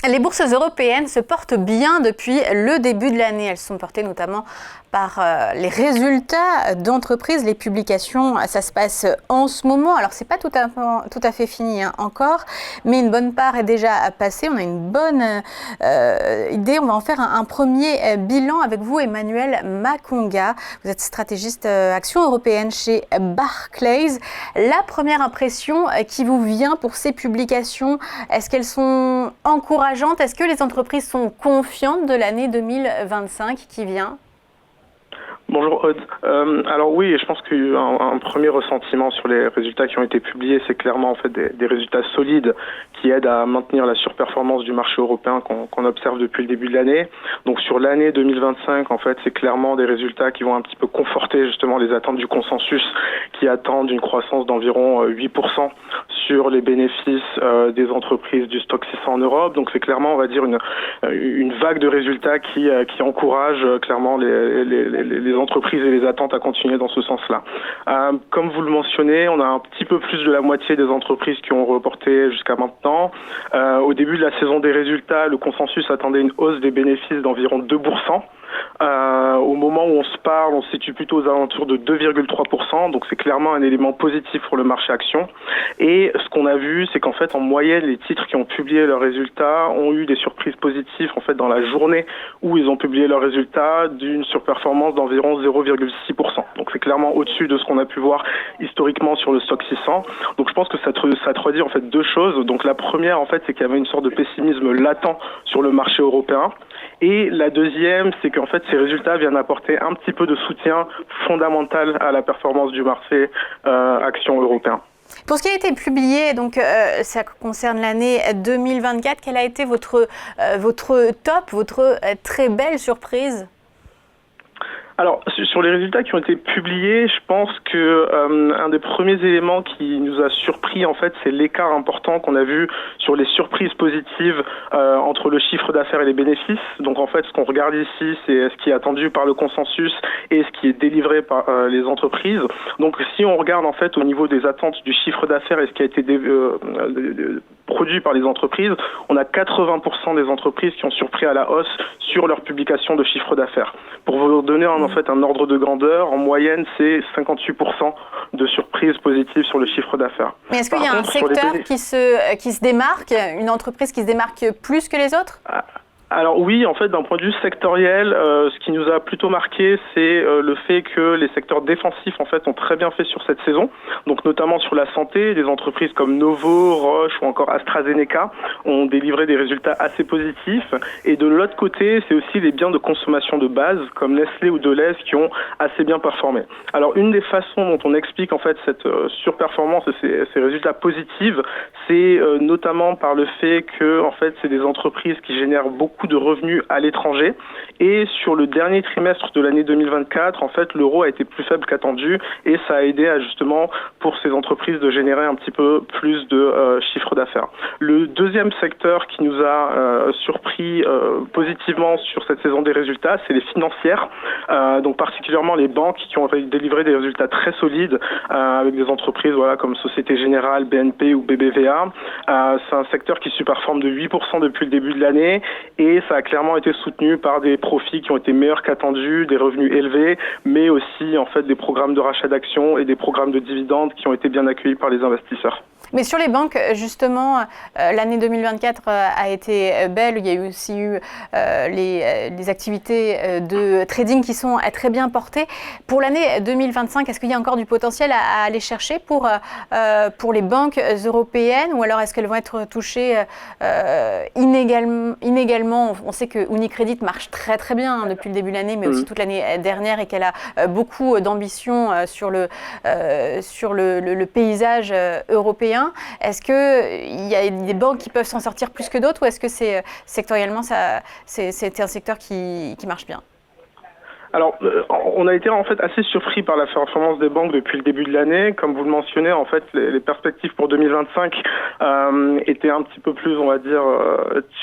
Les bourses européennes se portent bien depuis le début de l'année. Elles sont portées notamment par les résultats d'entreprises, les publications. Ça se passe en ce moment. Alors, c'est pas tout à fait fini encore, mais une bonne part est déjà passée. On a une bonne idée. On va en faire un premier bilan avec vous, Emmanuel Makonga. Vous êtes stratégiste action européenne chez Barclays. La première impression qui vous vient pour ces publications, est-ce qu'elles sont encourageantes? Est-ce que les entreprises sont confiantes de l'année 2025 qui vient? Bonjour Aude. Alors oui, je pense qu'il y a eu un premier ressentiment sur les résultats qui ont été publiés. C'est clairement en fait des résultats solides qui aident à maintenir la surperformance du marché européen qu'on observe depuis le début de l'année. Donc sur l'année 2025, en fait, c'est clairement des résultats qui vont un petit peu conforter justement les attentes du consensus qui attendent une croissance d'environ 8% sur les bénéfices des entreprises du stock 600 en Europe. Donc c'est clairement, on va dire, une vague de résultats qui encourage clairement les entreprises et les attentes à continuer dans ce sens-là. Comme vous le mentionnez, on a un petit peu plus de la moitié des entreprises qui ont reporté jusqu'à maintenant. Au début de la saison des résultats, le consensus attendait une hausse des bénéfices d'environ 2%. Au moment où on se parle, on se situe plutôt aux alentours de 2,3%, donc c'est clairement un élément positif pour le marché action. Et ce qu'on a vu, c'est qu'en fait, en moyenne, les titres qui ont publié leurs résultats ont eu des surprises positives en fait dans la journée où ils ont publié leurs résultats d'une surperformance d'environ 0,6%. Donc c'est clairement au-dessus de ce qu'on a pu voir historiquement sur le stock 600. Donc je pense que ça traduit en fait deux choses. Donc la première, en fait, c'est qu'il y avait une sorte de pessimisme latent sur le marché européen. Et la deuxième, c'est qu'en fait, ces résultats viennent apporter un petit peu de soutien fondamental à la performance du marché action européen. Pour ce qui a été publié, donc ça concerne l'année 2024, quel a été votre top, votre très belle surprise ? Alors, sur les résultats qui ont été publiés, je pense que un des premiers éléments qui nous a surpris, en fait, c'est l'écart important qu'on a vu sur les surprises positives entre le chiffre d'affaires et les bénéfices. Donc, en fait, ce qu'on regarde ici, c'est ce qui est attendu par le consensus et ce qui est délivré par les entreprises. Donc, si on regarde, en fait, au niveau des attentes du chiffre d'affaires et ce qui a été produit par les entreprises, on a 80% des entreprises qui ont surpris à la hausse sur leur publication de chiffre d'affaires. Pour vous donner en fait un ordre de grandeur, en moyenne, c'est 58% de surprises positives sur le chiffre d'affaires. Mais est-ce qu'il y a un secteur qui se démarque, une entreprise qui se démarque plus que les autres ? Alors oui, en fait, d'un point de vue sectoriel, ce qui nous a plutôt marqué, c'est le fait que les secteurs défensifs, en fait, ont très bien fait sur cette saison. Donc notamment sur la santé, des entreprises comme Novo, Roche ou encore AstraZeneca ont délivré des résultats assez positifs. Et de l'autre côté, c'est aussi les biens de consommation de base, comme Nestlé ou Deleuze, qui ont assez bien performé. Alors une des façons dont on explique en fait cette surperformance et ces résultats positifs, c'est notamment par le fait que en fait, c'est des entreprises qui génèrent beaucoup de revenus à l'étranger et sur le dernier trimestre de l'année 2024, en fait, l'euro a été plus faible qu'attendu et ça a aidé à justement pour ces entreprises de générer un petit peu plus de chiffre d'affaires. Le deuxième secteur qui nous a surpris positivement sur cette saison des résultats, c'est les financières, donc particulièrement les banques qui ont délivré des résultats très solides avec des entreprises voilà comme Société Générale, BNP ou BBVA. C'est un secteur qui surperforme de 8% depuis le début de l'année et ça a clairement été soutenu par des profits qui ont été meilleurs qu'attendus, des revenus élevés, mais aussi en fait des programmes de rachat d'actions et des programmes de dividendes qui ont été bien accueillis par les investisseurs. Mais sur les banques, justement, l'année 2024 a été belle. Il y a aussi eu les activités de trading qui sont très bien portées. Pour l'année 2025, est-ce qu'il y a encore du potentiel à aller chercher pour les banques européennes ou alors est-ce qu'elles vont être touchées inégalement? On sait que Unicredit marche très très bien depuis le début de l'année, mais aussi toute l'année dernière et qu'elle a beaucoup d'ambition sur le paysage européen. Est-ce qu'il y a des banques qui peuvent s'en sortir plus que d'autres ou est-ce que c'est sectoriellement c'est un secteur qui marche bien? Alors, on a été en fait assez surpris par la performance des banques depuis le début de l'année. Comme vous le mentionnez, en fait, les perspectives pour 2025 étaient un petit peu plus, on va dire,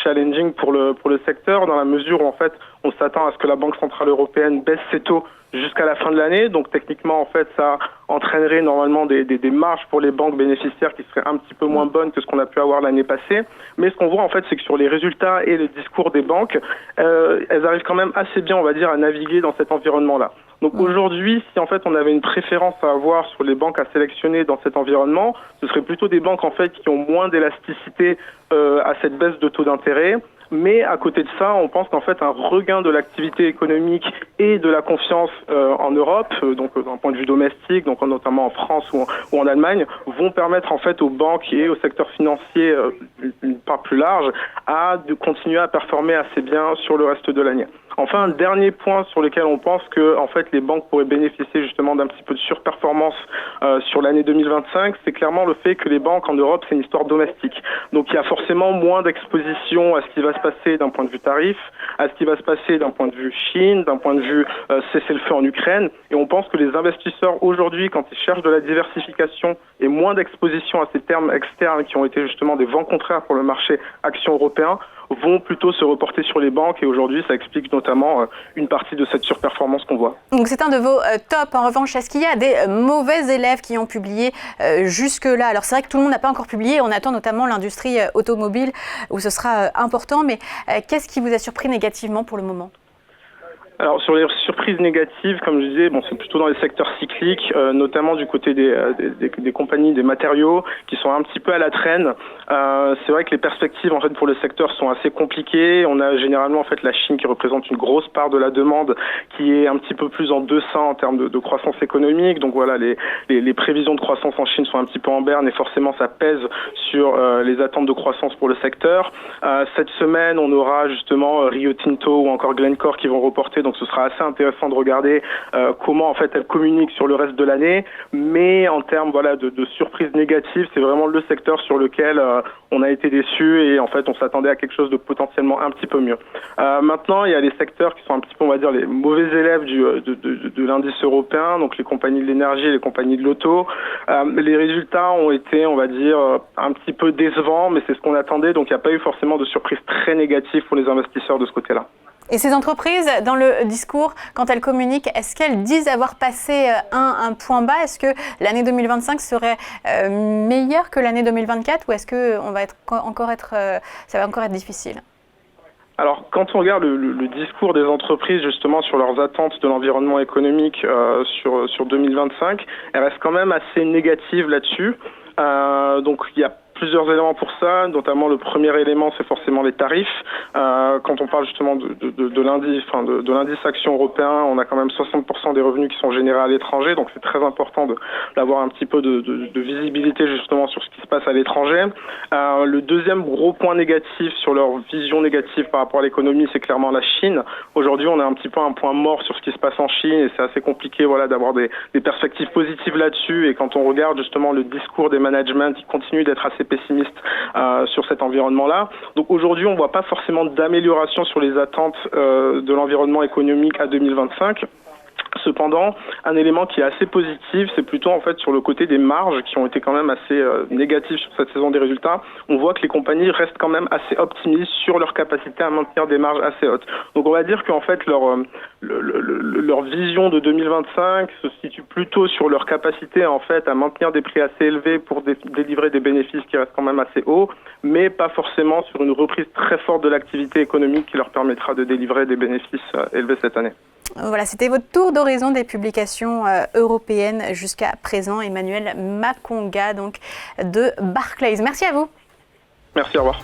challenging pour le secteur, dans la mesure où en fait, On s'attend à ce que la Banque Centrale Européenne baisse ses taux jusqu'à la fin de l'année. Donc techniquement, en fait, ça entraînerait normalement des marges pour les banques bénéficiaires qui seraient un petit peu moins bonnes que ce qu'on a pu avoir l'année passée. Mais ce qu'on voit, en fait, c'est que sur les résultats et le discours des banques, elles arrivent quand même assez bien, on va dire, à naviguer dans cet environnement-là. Donc aujourd'hui, si en fait on avait une préférence à avoir sur les banques à sélectionner dans cet environnement, ce serait plutôt des banques en fait qui ont moins d'élasticité à cette baisse de taux d'intérêt. Mais à côté de ça, on pense qu'en fait un regain de l'activité économique et de la confiance en Europe, donc d'un point de vue domestique, donc notamment en France ou en Allemagne, vont permettre en fait aux banques et au secteur financier une part plus large de continuer à performer assez bien sur le reste de l'année. Enfin, un dernier point sur lequel on pense que en fait les banques pourraient bénéficier justement d'un petit peu de surperformance sur l'année 2025, c'est clairement le fait que les banques en Europe, c'est une histoire domestique. Donc il y a forcément moins d'exposition à ce qui va se passer d'un point de vue tarif, à ce qui va se passer d'un point de vue Chine, d'un point de vue cessez-le-feu en Ukraine. Et on pense que les investisseurs aujourd'hui, quand ils cherchent de la diversification et moins d'exposition à ces termes externes qui ont été justement des vents contraires pour le marché action européen, vont plutôt se reporter sur les banques et aujourd'hui ça explique notamment une partie de cette surperformance qu'on voit. Donc c'est un de vos tops. En revanche, est-ce qu'il y a des mauvais élèves qui ont publié jusque-là? Alors c'est vrai que tout le monde n'a pas encore publié, on attend notamment l'industrie automobile où ce sera important, mais qu'est-ce qui vous a surpris négativement pour le moment? Alors sur les surprises négatives, comme je disais, c'est plutôt dans les secteurs cycliques, notamment du côté des compagnies, des matériaux qui sont un petit peu à la traîne. C'est vrai que les perspectives en fait pour le secteur sont assez compliquées. On a généralement en fait la Chine qui représente une grosse part de la demande, qui est un petit peu plus en deçà en termes de croissance économique. Donc voilà, les prévisions de croissance en Chine sont un petit peu en berne et forcément ça pèse sur les attentes de croissance pour le secteur. Cette semaine, on aura justement Rio Tinto ou encore Glencore qui vont reporter. Donc ce sera assez intéressant de regarder comment en fait elles communiquent sur le reste de l'année. Mais en termes de surprises négatives, c'est vraiment le secteur sur lequel on a été déçus et en fait on s'attendait à quelque chose de potentiellement un petit peu mieux. Maintenant, il y a les secteurs qui sont un petit peu, on va dire, les mauvais élèves de l'indice européen, donc les compagnies de l'énergie et les compagnies de l'auto. Les résultats ont été, on va dire, un petit peu décevants, mais c'est ce qu'on attendait. Donc il n'y a pas eu forcément de surprises très négatives pour les investisseurs de ce côté-là. Et ces entreprises, dans le discours, quand elles communiquent, est-ce qu'elles disent avoir passé un point bas? Est-ce que l'année 2025 serait meilleure que l'année 2024 ou est-ce que ça va encore être difficile? Alors, quand on regarde le discours des entreprises justement sur leurs attentes de l'environnement économique sur 2025, elles restent quand même assez négatives là-dessus. Donc, il y a plusieurs éléments pour ça, notamment le premier élément, c'est forcément les tarifs. Quand on parle justement de l'indice action européen, on a quand même 60% des revenus qui sont générés à l'étranger, donc c'est très important d'avoir un petit peu de visibilité justement sur ce qui se passe à l'étranger. Le deuxième gros point négatif sur leur vision négative par rapport à l'économie, c'est clairement la Chine. Aujourd'hui, on a un petit peu un point mort sur ce qui se passe en Chine et c'est assez compliqué d'avoir des perspectives positives là-dessus. Et quand on regarde justement le discours des managements, ils continuent d'être assez pessimiste sur cet environnement-là. Donc aujourd'hui, on ne voit pas forcément d'amélioration sur les attentes de l'environnement économique à 2025. Cependant, un élément qui est assez positif, c'est plutôt en fait sur le côté des marges qui ont été quand même assez négatives sur cette saison des résultats. On voit que les compagnies restent quand même assez optimistes sur leur capacité à maintenir des marges assez hautes. Donc on va dire qu'en fait leur vision de 2025 se situe plutôt sur leur capacité en fait à maintenir des prix assez élevés pour délivrer des bénéfices qui restent quand même assez hauts, mais pas forcément sur une reprise très forte de l'activité économique qui leur permettra de délivrer des bénéfices élevés cette année. Voilà, c'était votre tour d'horizon des publications européennes jusqu'à présent. Emmanuel Makonga, donc de Barclays. Merci à vous. Merci, au revoir.